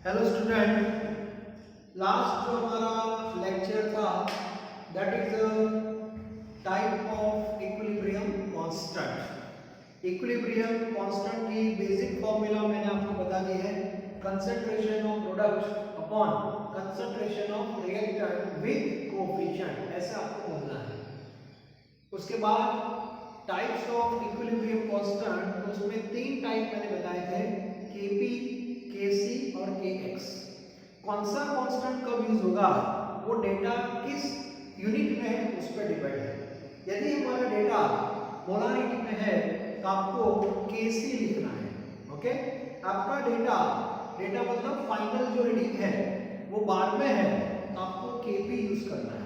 Hello student, last जो हमारा lecture था that is type of equilibrium constant. Equilibrium constant की बेसिक फॉर्मूला मैंने आपको बता दी है, concentration of product upon concentration of reactant with coefficient, ऐसा आपको बोलना है। उसके बाद टाइप्स ऑफ इक्विलिब्रियम कांस्टेंट, तो उसमें तीन टाइप मैंने बताए थे, केपी, केसी और केएक्स। कौन सा कांस्टेंट कब यूज होगा, वो डेटा किस यूनिट में है उस पर डिपेंड है। यदि हमारा डेटा मोलारिटी में है तो आपको केसी लिखना है। ओके, आपका डेटा मतलब फाइनल जो रीडिंग है वो बार में है तो आपको केपी यूज करना है,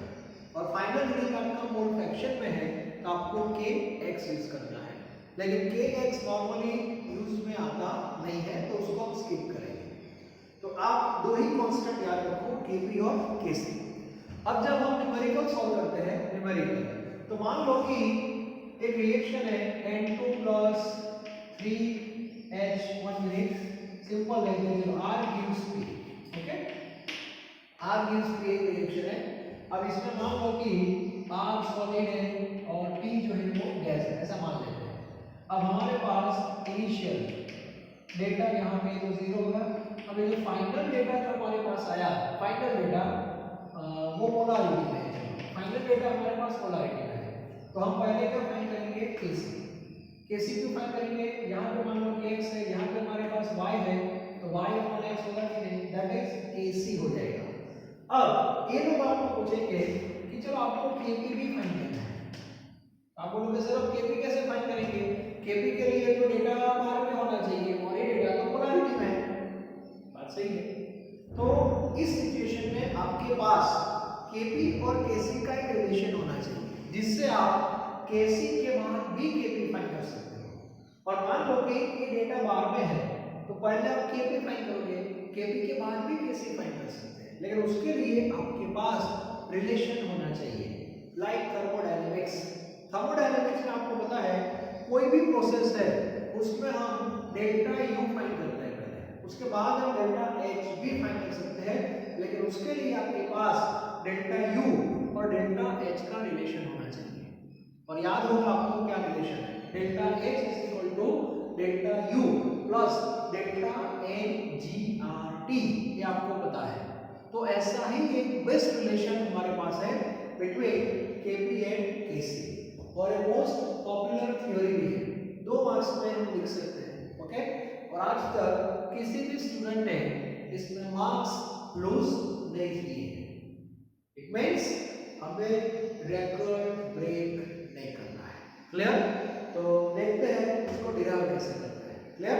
और फाइनल रीडिंग आपका मोल फ्रैक्शन में है तो आपको केएक्स यूज करना है। लेकिन केएक्स नॉर्मली यूज में आता नहीं है तो उसको हम स्किप करेंगे। तो आप दो ही कांस्टेंट याद रखो, केपी और केसी। अब जब हम न्यूमेरिकल सॉल्व करते हैं न्यूमेरिकल, तो मान लो कि एक रिएक्शन है N2 + 3H1 unit, simple language में R gives P। Okay, R gives P एक रिएक्शन है। अब इसमें मान लो कि R सॉलिड है और P जो है वो गैस है, ऐसा मान लेते हैं। अब हमारे पास इनिशियल डेटा यहाँ पे तो 0 होगा। अब ये जो फाइनल डेटा जो हमारे पास आया, फाइनल डेटा वो पोलैरिटी में है। फाइनल डेटा हमारे पास पोलैरिटी में है, तो हम पहले क्या फाइंड करेंगे, केसी। केसी क्यों फाइंड करेंगे, यहाँ पे मान लो कि x है, यहाँ पे हमारे पास y है, तो y अपॉन x होगा कि नहीं, दैट इज केसी हो जाएगा। अब ये लोग आपको पूछेंगे कि चलो आपको केपी भी फाइंड करना है, आप बोलोगे सर अब केपी कैसे फाइंड करेंगे, केपी के लिए तो डेटा बाहर में होना चाहिए और ये डेटा तो पोलैरिटी में है। बात सही है। तो इस सिचुएशन में आपके पास केपी और केसी का एक रिलेशन होना चाहिए, जिससे आप केसी के बाद भी केपी फाइंड कर सकते हो। और मान लो कि ये डेटा बाहर में है तो पहले आप केपी फाइंड करोगे, केपी के बाद भी केसी फाइंड कर सकते हैं, लेकिन उसके लिए आपके पास रिलेशन होना चाहिए, लाइक थर्मोडायनेमिक्स। थर्मोडायनेमिक्स में आपको पता है कोई भी प्रोसेस है उसमें हम डेल्टा यू फाइंड करते हैं पहले, उसके बाद हम डेल्टा एच भी फाइंड कर सकते हैं, लेकिन उसके लिए आपके पास डेल्टा यू और डेल्टा एच का रिलेशन होना चाहिए। और याद होगा आपको क्या रिलेशन है, delta H is equal to delta U plus delta n g R T, ये आपको पता है। तो ऐसा ही एक बेस्ट रिलेशन हमारे पास है बिटवीन केपी एंड केसी, और ये मोस्ट पॉपुलर थ्योरी भी है, 2 मार्क्स में हम लिख सकते हैं। ओके, और आज तक किसी भी स्टूडेंट ने इसमें मार्क्स लूज नहीं किए हैं। इट मींस हमें रिकॉर्ड ब्रेक नहीं करना है। क्लियर? तो देखते हैं इसको डिराइव कैसे करते हैं। क्लियर?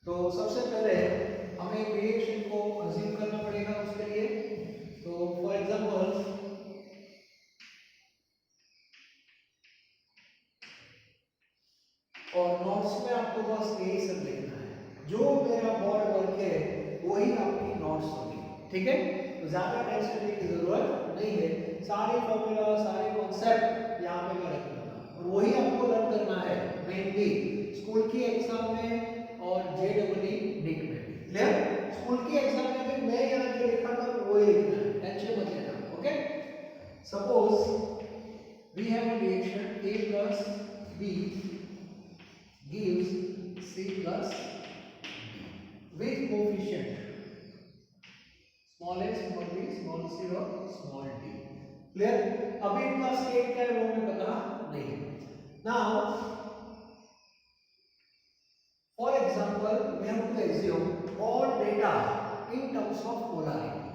तो सबसे पहले हमें एक रिएक्शन को अज्यूम करना पड़ेगा उसके लिए। तो फॉर एग्जांपल और नोट्स में आपको बस यही सब लिखना है, जो मेरा बोर्ड वर्क है वही आपकी नोट्स होगी। ठीक है, तो ज्यादा टेंशन लेने की जरूरत नहीं है, सारे फॉर्मूला सारे कॉन्सेप्ट यहाँ पे मैं रख दूंगा, और वही आपको लर्न करना है मेनली स्कूल की एग्जाम में और जेडब्ल्यू निक में भी। क्लियर? स्कूल की एग्जाम में भी मैं यहाँ जो लिखा था वही लिखना है, टेंशन मत लेना। Okay, suppose we have a reaction A plus B gives C plus D with coefficient small a, small b, small c और small d। क्लियर? अभी इनका स्टेट क्या है वो हमें पता नहीं है। Now for example we have to assume all data in terms of polarity.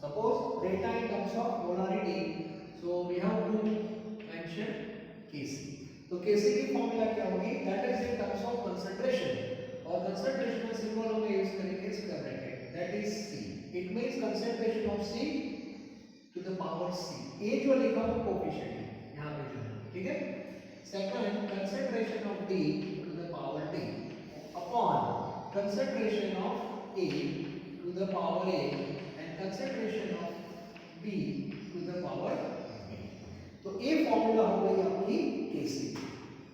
Suppose data in terms of polarity, so we have to mention Kc। तो Kc की फॉर्मूला क्या होगी, that is in terms of concentration, और concentration में symbol हम use करेंगे square bracket, that is C। It means concentration of C to the power C। ये जो लिखा हुआ कोएफिशिएंट है यहां पे जो, ठीक है। Second, concentration of D to the power D upon concentration of A to the power A and concentration of B to the power B। तो ये फॉर्मूला हो गई आपकी केसी।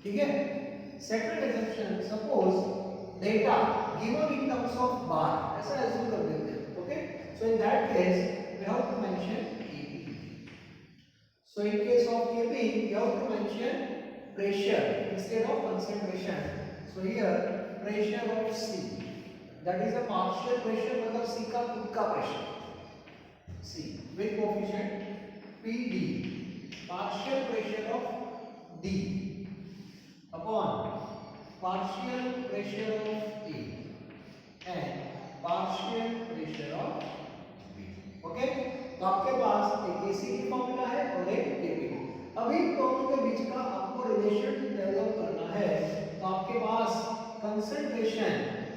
ठीक है। Second example, suppose data given in terms of bar, ऐसा assume कर देते हैं. Okay, so in that case we have to mention Kp. So in case of Kp we have to mention pressure instead of concentration. So here pressure of C, that is a partial pressure, मतलब C का खुद का pressure, C with coefficient Pd, partial pressure of D upon partial pressure of A and partial pressure of B. Okay, तो आपके पास एक AC की formula है और एक Kp की. अभी दोनों के बीच का आपको रिलेशन डेवलप करना है, तो आपके पास कंसंट्रेशन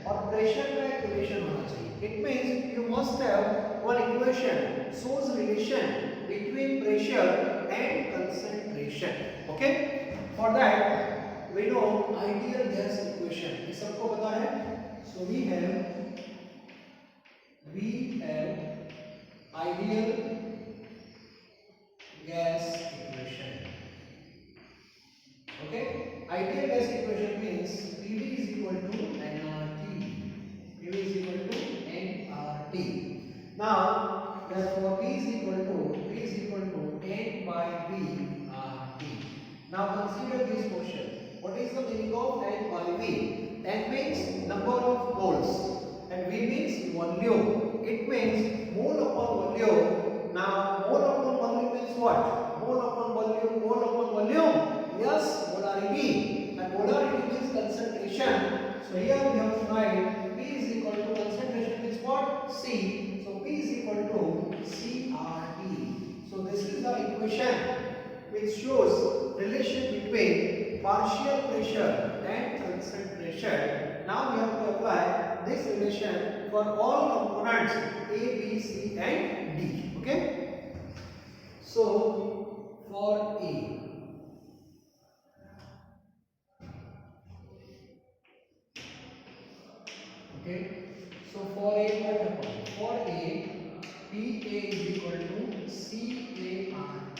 और प्रेशर का एक रिलेशन होना चाहिए. It means you must have one equation shows relation between pressure and concentration. Okay, for that we know ideal gas equation, ये सबको पता है. So we have ideal gas equation. Okay, ideal gas equation means Pv is equal to nRT. Pv is equal to nRT. Now therefore P is equal to n by V RT. Now consider this question. What is the meaning of n by V? N means number of moles and V means volume. It means mole upon volume. Now mole upon volume means what? Mole upon volume, mole upon volume. Yes, molarity. And molarity means concentration. So here we have to write P is equal to concentration means what? C. So P is equal to CRT. So this is the equation which shows relation between partial pressure and concentration. Now we have to apply this relation for all components A, B, C and D. Okay. So for A, okay. So for A what happened? For A, PA is equal to CART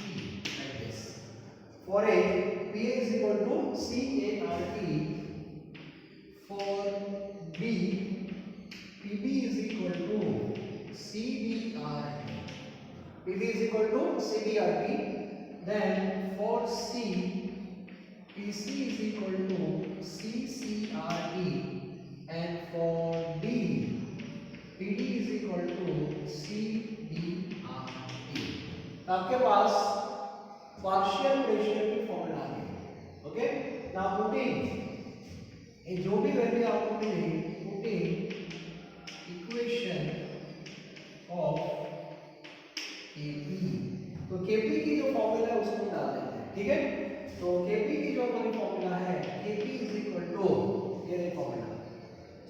like this. For A, PA is equal to CART. For B, PB is equal to CDRT. PB is equal to CDRT. Then for C, PC is equal to CCRT. And for D, PD is equal to CDRT. आपके पास partial pressure की formula आ गई. Okay, now putting जो भी value आपको मिली, putting equation of Kp. तो Kp की जो formula है उसको डाल देते हैं. ठीक है, तो Kp की जो हमारी फॉर्मूला है Kp इज इक्वल टू ये रही फॉर्मूला.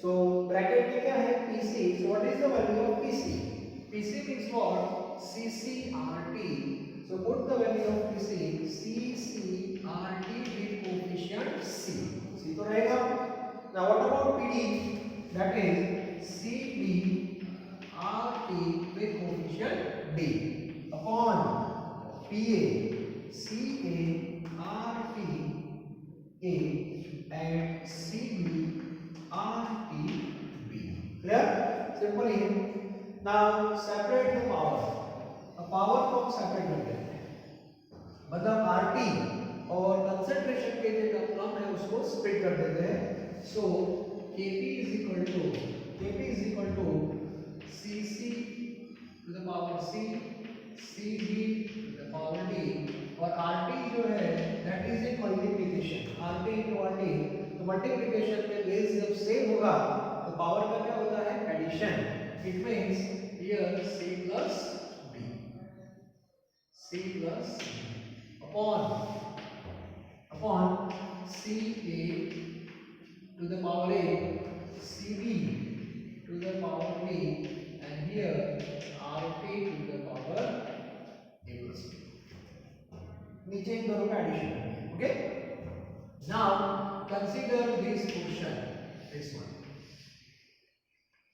So bracket में क्या है PC. So what is the value of PC? PC means what? CCRT. So put the value of PC CCRT with coefficient C. C तो रहेगा. Now what about PD? That is CDRT with coefficient D upon PA CART A and CB RTB. Clear? Simple here. Now separate the power. Power को हम separate कर देते हैं, मतलब RT और concentration के जो टर्म है उसको स्प्लिट कर देते हैं. सो Kp is equal to Cc to the power C, Cd to the power D और RT जो है that is in multiplication. RT into RT, तो मल्टीप्लिकेशन में बेस जब सेम होगा तो पावर का क्या होता है? Addition. It means here C plus upon Ca to the power A, Cb to the power B, and here Rt to the power A plus B. नीचे इन दोनों का एडिशन है. Okay, now consider this question. This one,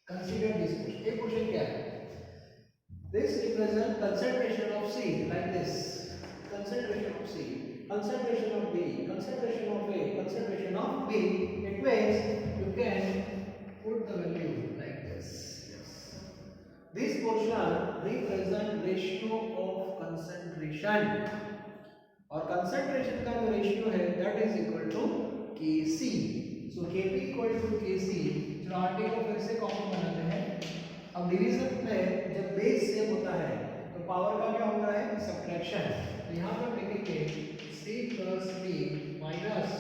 consider this question. ये question क्या है? This represents concentration of C like this. Concentration of C, concentration of D, concentration of A, concentration of B. It means you can the value like this. Yes. This portion represent ratio of concentration. और concentration का जो ratio है that is equal to Kc. So Kp equal to Kc. चलो RT को फिर से common बनाते हैं. अब डिवीजन में जब बेस सेम होता है तो पावर का क्या होता है सब्ट्रैक्शन. तो यहाँ पर लिखेंगे c plus b minus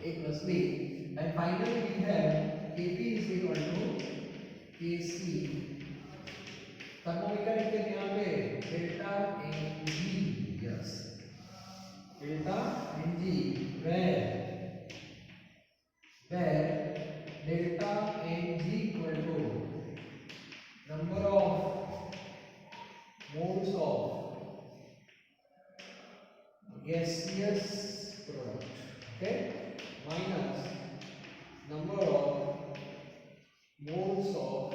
a plus b and finally we have Kp is equal to Kc. Thermometer के यहाँ पे delta Ng. Yes delta Ng where delta Ng equal to number of moles of gaseous product, okay, minus number of moles of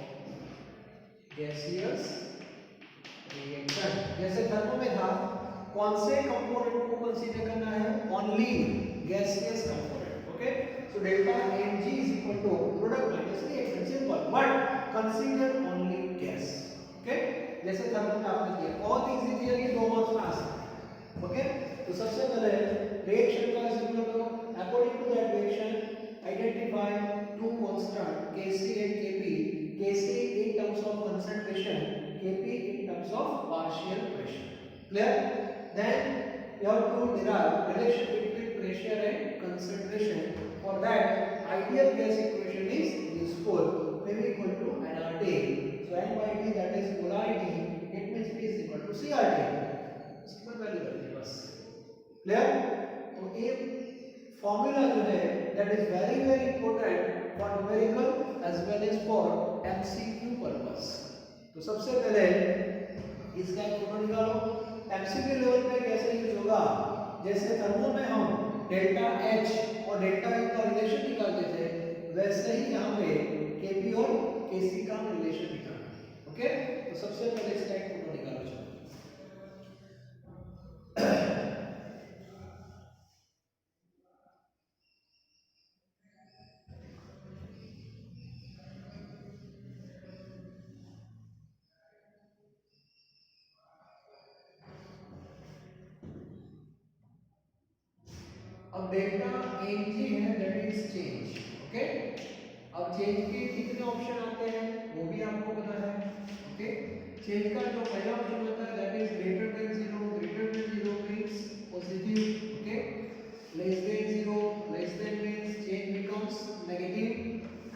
gaseous reaction. जैसे thermo में था कौन से component को consider करना है only gaseous component. Okay, so delta Ng is equal to product minus reaction. Simple, but consider only gas. Okay, जैसे thermo में आपने किया बहुत इजी थी, ये 2 मार्क्स में आ सकते हैं. ओके, तो सबसे पहले रिएक्शन का सिंबल करो. According to that reaction identify to constant Kc and Kp. Kc in terms of concentration, Kp in terms of partial pressure. Clear? Then you have to derive relation between pressure and concentration. For that, ideal gas equation is useful. P equal to nRT. So n by T that is polarity. It means P is equal to CRT. इसकी value कर दी बस. Clear? तो ये formula जो है that is very very important for numerical as well as for MCQ purpose. तो सबसे पहले इसका एक फोटो निकालो. MCQ लेवल पे कैसे यूज होगा, जैसे थर्मो में हम डेल्टा H और डेल्टा U का रिलेशन निकालते थे वैसे ही यहाँ पे Kp और Kc का रिलेशन निकालना है. ओके, तो सबसे पहले इसका एक फोटो निकालो. अब डेल्टा Ng है दैट इज चेंज. ओके, अब चेंज के कितने ऑप्शन आते हैं वो भी आपको पता है. ओके, चेंज का जो पहला ऑप्शन होता है that is greater than 0 means positive. Okay, less than 0 less than means change becomes negative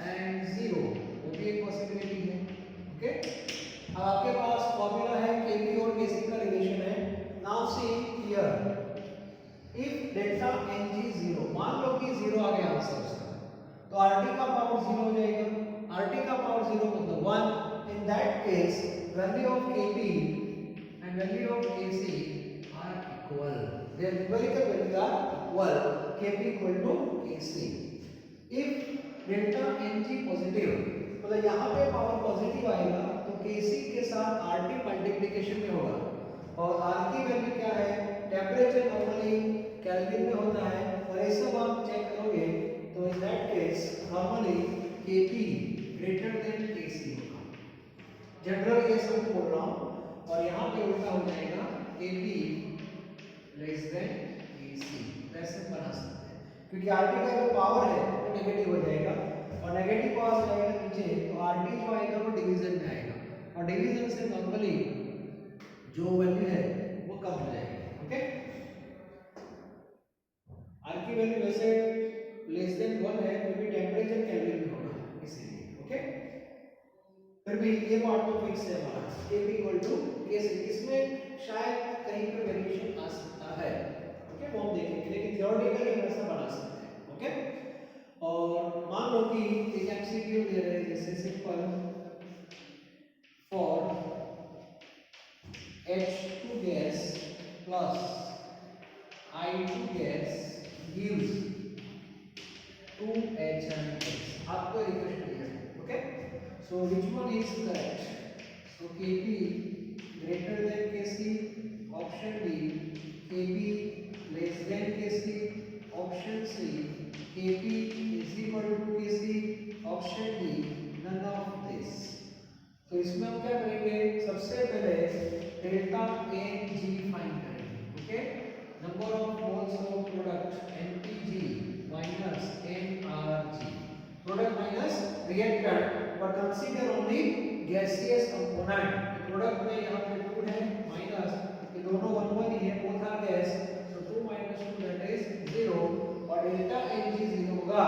and 0 वो भी एक पॉसिबिलिटी है. ओके, अब आपके पास फार्मूला है Kp और Kc का रिलेशन है. Now see here if delta Ng 0, मान लो कि 0 आ गया आंसर उसका, तो RT का पावर 0 हो जाएगा. RT का पावर 0 मतलब 1. in that case value of Kp and value of Kc are equal. their numerical values are equal. Kp equal to Kc. if delta Ng positive मतलब यहाँ पे पावर पॉजिटिव आएगा तो Kc के साथ RT मल्टीप्लिकेशन में होगा. और R की वैल्यू क्या है, टेम्परेचर नॉर्मली केल्विन में होता है और ये सब आप चेक करोगे तो in that case normally Kp greater than Kc होगा. जनरल ये सब बोल रहा हूँ और यहाँ पे उल्टा हो जाएगा Kp लेस देन Kc. वैसे बना सकते हैं क्योंकि RT का जो पावर है वो नेगेटिव हो जाएगा और नेगेटिव पावर जाएगा नीचे तो RT जो आएगा वो डिवीजन में आएगा और डिवीजन से नॉर्मली जो वैल्यू है वो कम हो जाएगी. ओके, R की वैल्यू वैसे लेस देन 1 है क्योंकि टेम्परेचर केल्विन में होगा इसीलिए. ओके, फिर भी ये पार्ट तो फिक्स है हमारा Kp इक्वल टू Kc. इसमें शायद कहीं पे वेरिएशन आ सकता है. ओके, वो हम देखेंगे लेकिन थ्योरेटिकली हम ऐसा बना सकते हैं. ओके, और मान लो कि एक MCQ दे रहे हैं जैसे simple for H2 gas plus I2 gas gives 2HN gas. आपको रिक्वेस्ट दिया है. Okay, so which one is correct? So Kp greater than Kc, option B. Kp less than Kc, option C Kp is equal to Kc, option D none of this. तो इसमें हम क्या करेंगे, सबसे पहले डेल्टा Ng फाइंड करेंगे। Okay, number of moles of product Npg minus Nrg, product minus reactant, और consider only gaseous component. Product में यहाँ पे 2 है माइनस, ये दोनों 1 1 ही है, बोथ आर गैस, तो 2 minus 2 that is 0, और डेल्टा Ng 0 होगा,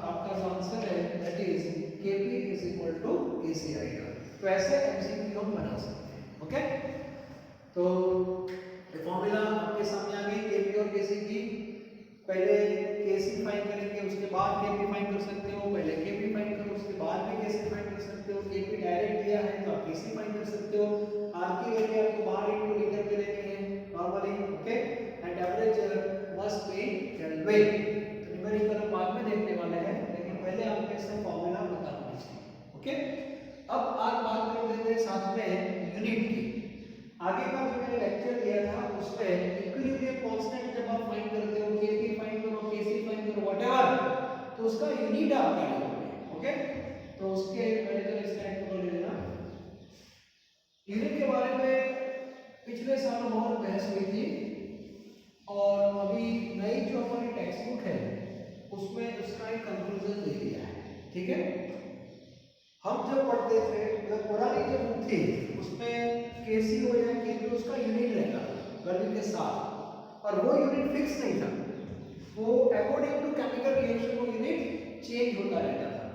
आपका जो आंसर है that is Kp is equal to Kc आएगा। तो ऐसे एमसीक्यू हम बना सकते हैं। ओके, तो ये फॉर्मूला आपके सामने आ गई Kp और Kc की। पहले Kc फाइंड करेंगे, उसके बाद Kp फाइंड कर सकते हो, पहले Kp फाइंड करो उसके बाद में Kc फाइंड कर सकते हो। Kp डायरेक्ट दिया है तो आप Kc फाइंड कर सकते हो। R की वैल्यू आपको बार इनटू लीटर में लेनी है normally. Okay, and temperature must be kelvin. तो न्यूमेरिकल हम बाद में देखने वाले हैं, लेकिन पहले आपको इसका फार्मूला बता दीजिए। ओके, अब आज बात कर लेते हैं साथ में यूनिट की। आगे का जो मैंने लेक्चर दिया था उसमें इक्विलिब्रियम कांस्टेंट जब आप फाइंड करते हो, Kp फाइंड करो, Kc फाइंड करो, व्हाटएवर, तो उसका यूनिट आप क्या लोगे। ओके, तो उसके पहले तो स्लाइड को ले लेना। यूनिट के बारे में पिछले साल बहुत बहस हुई थी, और अभी नई जो हमारी टेक्स्ट बुक है उसमें उसका एक कंक्लूजन दे दिया है। ठीक है, हम जब पढ़ते थे, जब पुरानी जो बुक थी उसमें Kc हो या Kp उसका यूनिट रहता था वैल्यू के साथ, और वो यूनिट फिक्स नहीं था, वो अकॉर्डिंग टू केमिकल रिएक्शन वो यूनिट चेंज होता रहता था।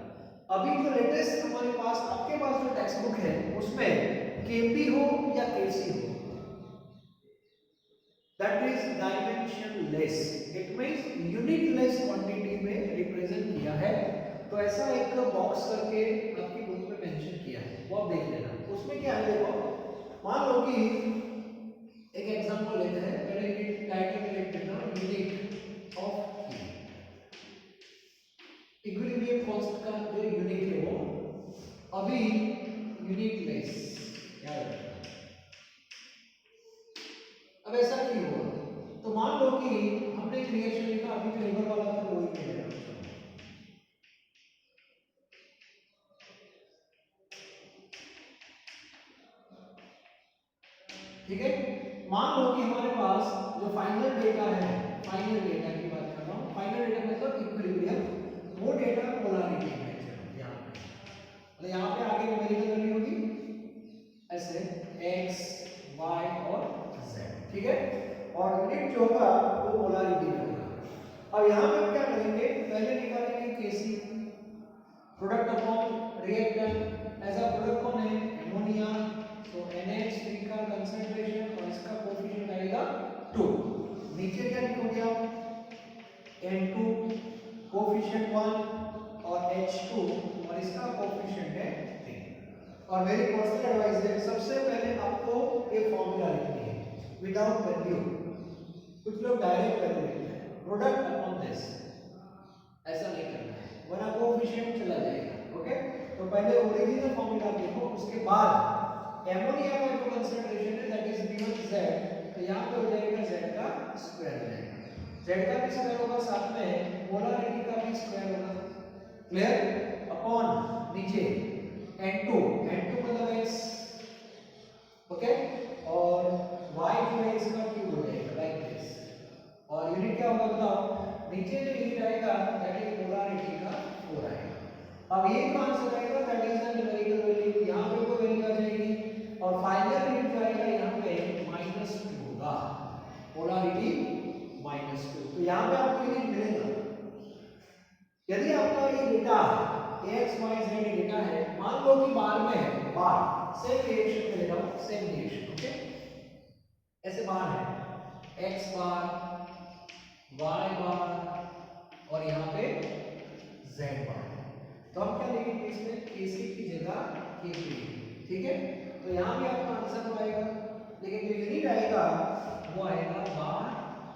अभी जो लेटेस्ट हमारे पास, आपके पास जो टेक्स्ट बुक है उसमें Kp हो या Kc हो, that is dimensionless, it means unitless quantity में रिप्रेजेंट किया है। तो ऐसा एक बॉक्स करके आपकी बुक में मेंशन किया है, वो आप देख लेना। उसमें क्या है देखो, मान लो कि एक एग्जांपल लेते हैं, पहले यूनिट टाइटल में लिख देना यूनिट ऑफ इक्विलिब्रियम कांस्टेंट का जो यूनिट है वो अभी यूनिटलेस, याद रखना। अब ऐसा क्यों हुआ, तो मान लो कि हमने एक रिएक्शन लिखा, अभी जो लेबर वाला था वही कह रहा हूं। ठीक है, मान लो कि हमारे पास जो फाइनल डेटा है, फाइनल डेटा की बात कर रहा हूं, फाइनल डेटा मतलब इक्विलिब्रियम, वो डेटा पोलैरिटी है। यहाँ पे, मतलब यहाँ पे आगे न्यूमेरिकल वैल्यू होगी ऐसे x y और z। ठीक है, और यूनिट जो होगा वो पोलैरिटी में होगा। अब यहाँ पे क्या करेंगे, पहले निकालेंगे Kc, प्रोडक्ट अपॉन रिएक्टेंट। ऐसा प्रोडक्ट कौन है, एमोनिया, तो NH3 का कंसंट्रेशन और इसका कोएफिशिएंट आएगा 2। नीचे क्या लिखोगे आप, N2 कोएफिशिएंट 1 और H2 और इसका कोएफिशिएंट है 3। और मेरी पर्सनल एडवाइस है, सबसे पहले आपको ये फार्मूला लिखनी है विदाउट वैल्यू। कुछ लोग डायरेक्ट वैल्यू लिखते हैं, प्रोडक्ट अपॉन दिस, ऐसा नहीं करना है वरना कोएफिशिएंट चला जाएगा। ओके, तो पहले ओरिजिनल फार्मूला लिखो, उसके बाद एमोनिया का जो कंसंट्रेशन है दैट इज गिवन Z, तो यहां पे हो जाएगा Z का स्क्वायर हो जाएगा, Z का भी स्क्वायर होगा, साथ में पोलैरिटी का भी स्क्वायर होगा। क्लियर, अपॉन नीचे N2, N2 मतलब x, ओके, और y जो है इसका क्यूब हो जाएगा लाइक दिस, और यूनिट क्या होगा बताओ, नीचे जो यूनिट आएगा दैट इज पोलैरिटी का 4 आएगा। अब ये जो आंसर आएगा that is the numerical value, यहां पे कोई वैल्यू आ जाएगी, और फाइनल यूनिट जो आएगा यहाँ पे -2 होगा, पोलैरिटी -2। तो यहाँ पे आपको यूनिट मिलेगा। यदि आपका ये data x y z data है, मान लो कि बार में है, बार सेम रिएक्शन में ले रहा हूँ, सेम रिएक्शन। ओके, ऐसे बार है x बार, y बार और यहाँ पे z बार, तो हम क्या लिखेंगे इसमें, Kc की जगह Kp। ठीक है, तो यहाँ भी आपका आंसर तो आएगा, लेकिन जो यूनिट आएगा वो आएगा बार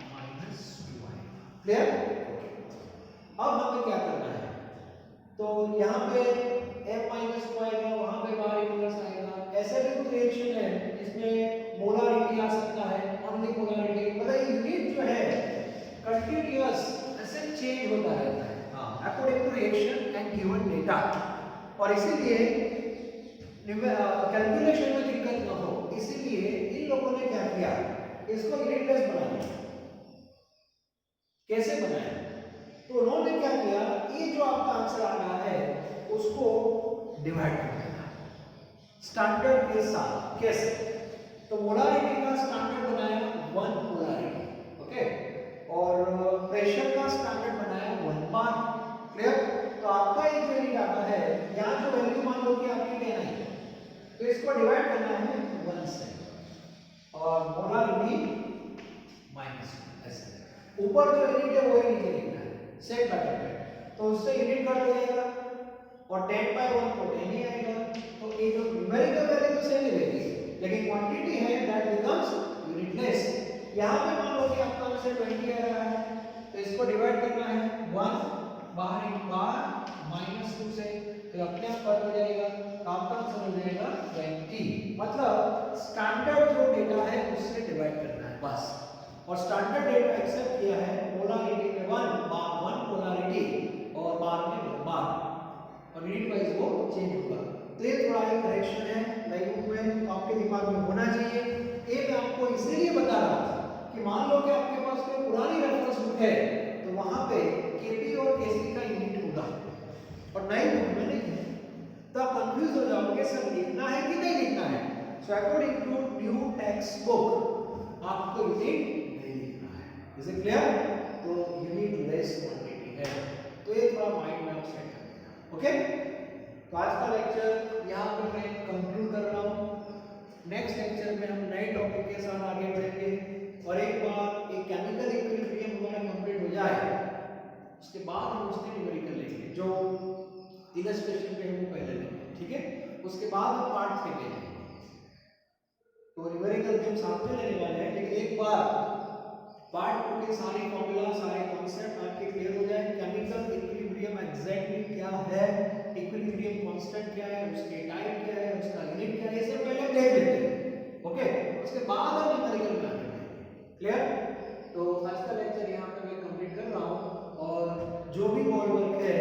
-2 आएगा। क्लियर, अब हमें क्या करना है, तो यहाँ पे m-2 आएगा, वहां पे बार इनवर्स आएगा। ऐसे भी कुछ रिएक्शन है जिसमें मोलरिटी आ सकता है, ओनली मोलरिटी, मतलब यूनिट जो है continuous reaction and given data, और इसीलिए कैलकुलेशन में दिक्कत ना हो, इसीलिए इन लोगों ने क्या किया, इसको यूनिटलेस बना दिया। कैसे बनाया? तो उन्होंने क्या किया, ये जो आपका आंसर आ रहा है उसको डिवाइड कर देना स्टैंडर्ड के साथ। कैसे? तो मोलारिटी का स्टैंडर्ड बनाया 1 मोलारिटी, ओके, और प्रेशर का स्टैंडर्ड बनाया 1 बार। क्लियर? तो आपका ये जो डाटा है, यहाँ जो वैल्यू मान लो कि आपकी 10 आई, तो इसको डिवाइड करना है 1 से, और मोलारिटी -1 ऐसे। ऊपर जो यूनिट है वो ही नीचे लिखना है, सेट बैटर पे, तो उससे यूनिट कट हो जाएगा, और 10/1 तो 10 ही आएगा। तो ये जो न्यूमेरिकल वैल्यू तो सेम ही रहेगी, लेकिन क्वांटिटी है दैट बिकम्स यूनिटलेस। यहाँ पे मान लो कि आपका आंसर 20 आ रहा है, तो इसको डिवाइड करना है 1 बाहर एक बार -2 से, तो अपने आप कट हो जाएगा, तो आपका आंसर हो जाएगा 20। मतलब स्टैंडर्ड जो डेटा है उससे डिवाइड करना है बस, और स्टैंडर्ड डेटा एक्सेप्ट किया है मोलारिटी में 1 बार 1 मोलारिटी, और बार में 1 बार, और यूनिट वाइज वो चेंज होगा। तो ये थोड़ा एक करेक्शन है लाइक में आपके दिमाग में होना चाहिए। ये मैं आपको इसलिए बता रहा था कि मान लो कि आपके पास कोई पुरानी रेफरेंस बुक है, तो वहां पे केपी और केसी का यूनिट होगा, और नई बुक में नहीं है, तो आप कंफ्यूज हो जाओगे सर लिखना है कि नहीं लिखना है। So according to new text book आपको यूनिट नहीं लिखना है। Is it clear? तो यूनिट लेस क्वांटिटी है, तो ये थोड़ा माइंड में आप सेट कर देना। ओके, तो आज का लेक्चर यहाँ पर मैं कंक्लूड कर रहा हूँ। नेक्स्ट लेक्चर में हम नए टॉपिक के साथ आगे बढ़ेंगे, और एक बार एक केमिकल इक्विलिब्रियम हमारा कंप्लीट हो जाए, उसके बाद हम उसके न्यूमेरिकल लेंगे, जो इलस्ट्रेशन पे हम वो पहले लेंगे, ठीक है? उसके बाद हम पार्ट 3 लेंगे, तो न्यूमेरिकल हम साथ में लेने वाले हैं, लेकिन एक बार पार्ट 2 के सारे फॉर्मूला, सारे कॉन्सेप्ट आपके क्लियर हो जाए। केमिकल इक्विलिब्रियम एग्जैक्टली क्या है, इक्विलिब्रियम कांस्टेंट क्या है, उसके टाइप क्या है, उसका यूनिट क्या है, ये सब पहले देख लेते हैं। ओके, उसके बाद हम न्यूमेरिकल में आएंगे। क्लियर? तो आज का लेक्चर यहाँ पे मैं कंप्लीट कर रहा हूँ, और जो भी बोर्ड वर्क है